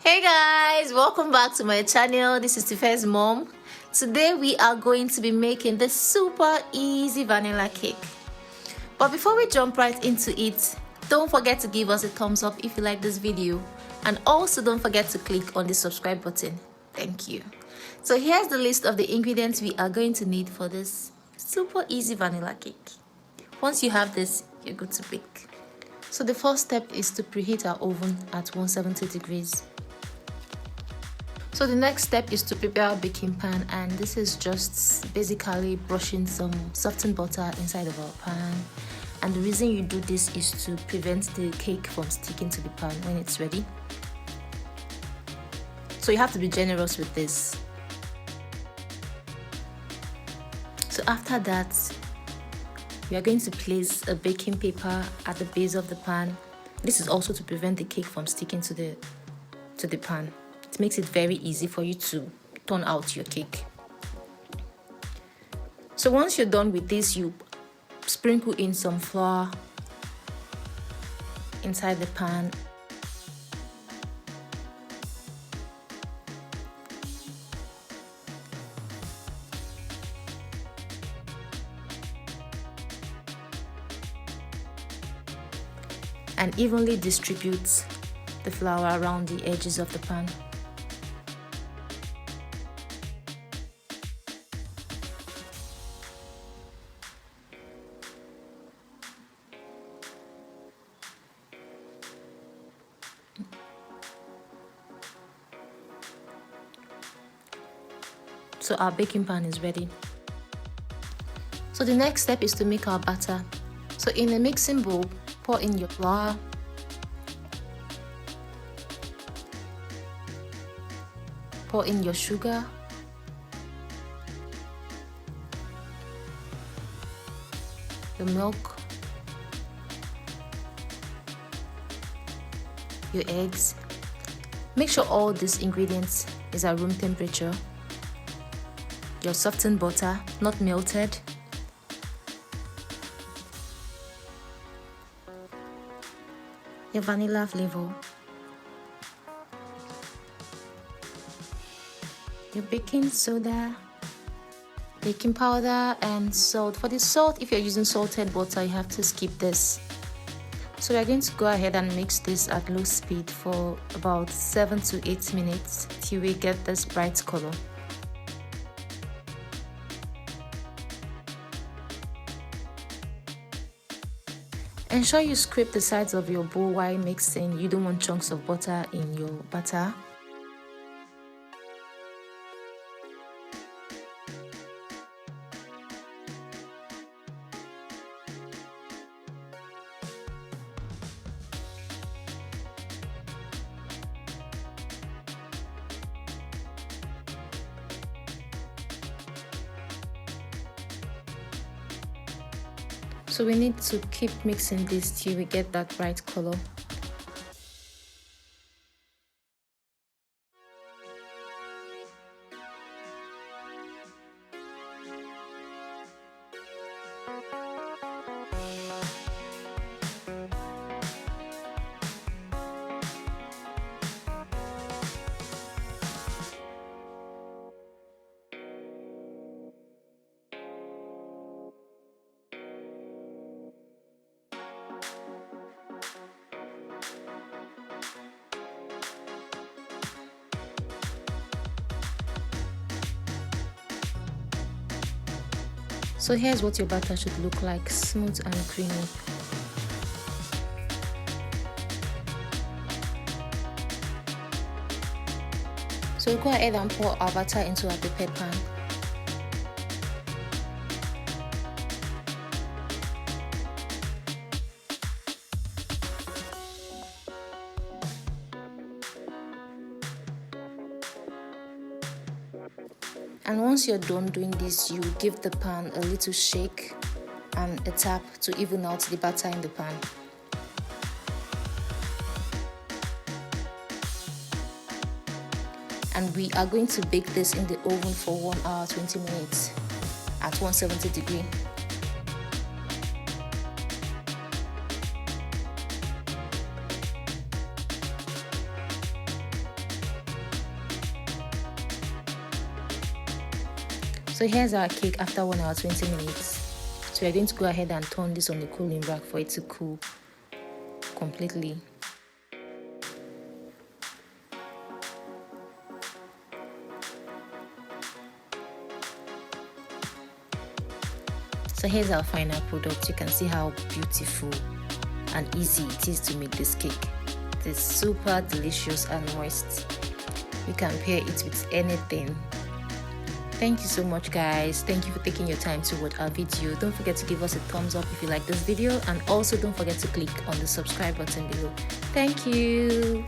Hey guys, welcome back to my channel. This is Tife's mom. Today we are going to be making the super easy vanilla cake. But before we jump right into it, don't forget to give us a thumbs up if you like this video, and also don't forget to click on the subscribe button. Thank you. So here's the list of the ingredients we are going to need for this super easy vanilla cake. Once you have this, you're good to bake. So the first step is to preheat our oven at 170 degrees. So the next step is to prepare our baking pan, and this is just basically brushing some softened butter inside of our pan. And the reason you do this is to prevent the cake from sticking to the pan when it's ready. So you have to be generous with this. So after that, we are going to place a baking paper at the base of the pan. This is also to prevent the cake from sticking to the pan. It makes it very easy for you to turn out your cake. So once you're done with this, you sprinkle in some flour inside the pan. And evenly distribute the flour around the edges of the pan. So our baking pan is ready. So the next step is to make our batter. So in a mixing bowl, pour in your flour, pour in your sugar, the milk, your eggs. Make sure all these ingredients is at room temperature. Your softened butter, not melted. Your vanilla flavor. Your baking soda, baking powder, and salt. For the salt, if you're using salted butter, you have to skip this. So we're going to go ahead and mix this at low speed for about 7 to 8 minutes till we get this bright color. Ensure you scrape the sides of your bowl while mixing. You don't want chunks of butter in your batter. So we need to keep mixing this till we get that bright color. So here's what your batter should look like: smooth and creamy. So we'll go ahead and pour our batter into our prepared pan. And once you're done doing this, you give the pan a little shake and a tap to even out the batter in the pan. And we are going to bake this in the oven for 1 hour 20 minutes at 170 degrees. So here's our cake after 1 hour 20 minutes. So we're going to go ahead and turn this on the cooling rack for it to cool completely. So here's our final product. You can see how beautiful and easy it is to make this cake. It is super delicious and moist. You can pair it with anything. Thank you so much, guys. Thank you for taking your time to watch our video. Don't forget to give us a thumbs up if you like this video, and also don't forget to click on the subscribe button below. Thank you.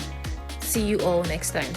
See you all next time.